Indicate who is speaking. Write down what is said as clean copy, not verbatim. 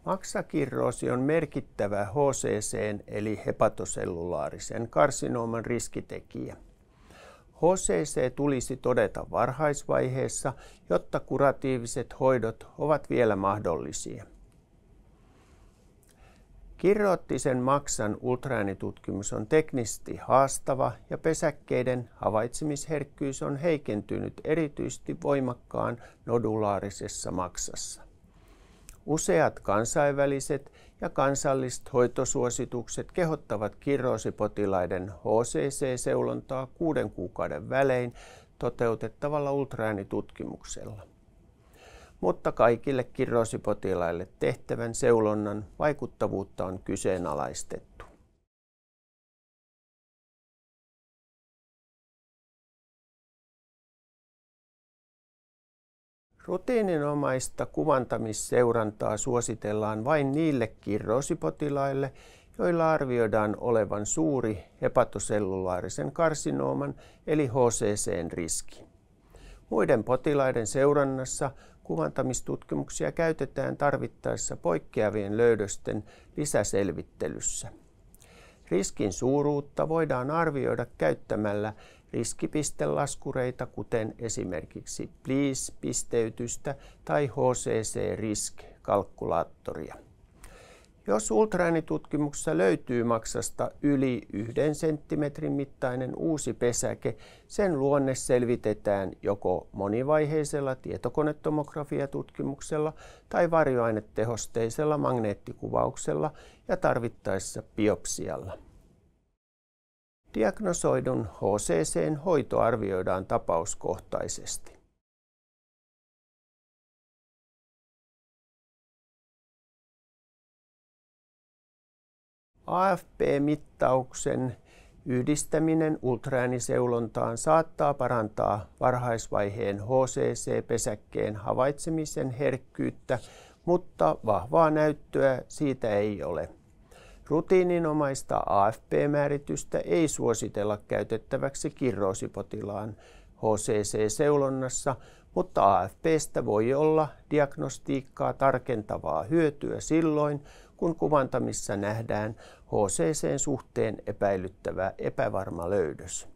Speaker 1: Maksakirroosi on merkittävä HCC:n eli hepatosellulaarisen karsinooman riskitekijä. HCC tulisi todeta varhaisvaiheessa, jotta kuratiiviset hoidot ovat vielä mahdollisia. Kirroottisen maksan ultraäänitutkimus on teknisesti haastava ja pesäkkeiden havaitsemisherkkyys on heikentynyt erityisesti voimakkaan nodulaarisessa maksassa. Useat kansainväliset ja kansalliset hoitosuositukset kehottavat kirroosipotilaiden HCC-seulontaa 6 kuukauden välein toteutettavalla ultraäänitutkimuksella. Mutta kaikille kirroosipotilaille tehtävän seulonnan vaikuttavuutta on kyseenalaistettu. Rutiininomaista kuvantamisseurantaa suositellaan vain niille kirroosipotilaille, joilla arvioidaan olevan suuri hepatosellulaarisen karsinooman eli HCC:n riski. Muiden potilaiden seurannassa kuvantamistutkimuksia käytetään tarvittaessa poikkeavien löydösten lisäselvittelyssä. Riskin suuruutta voidaan arvioida käyttämällä riskipistelaskureita, kuten esimerkiksi PLEASE-pisteytystä tai HCC-risk-kalkulaattoria. Jos ultraäänitutkimuksessa löytyy maksasta yli 1 senttimetrin mittainen uusi pesäke, sen luonne selvitetään joko monivaiheisella tietokonetomografiatutkimuksella tai varjoainetehosteisella magneettikuvauksella ja tarvittaessa biopsialla. Diagnosoidun HCC:n hoito arvioidaan tapauskohtaisesti. AFP-mittauksen yhdistäminen ultraääniseulontaan saattaa parantaa varhaisvaiheen HCC-pesäkkeen havaitsemisen herkkyyttä, mutta vahvaa näyttöä siitä ei ole. Rutiininomaista AFP-määritystä ei suositella käytettäväksi kirroosipotilaan HCC-seulonnassa, mutta AFP:stä voi olla diagnostiikkaa tarkentavaa hyötyä silloin, kun kuvantamissa nähdään HCC:n suhteen epäilyttävä epävarma löydös.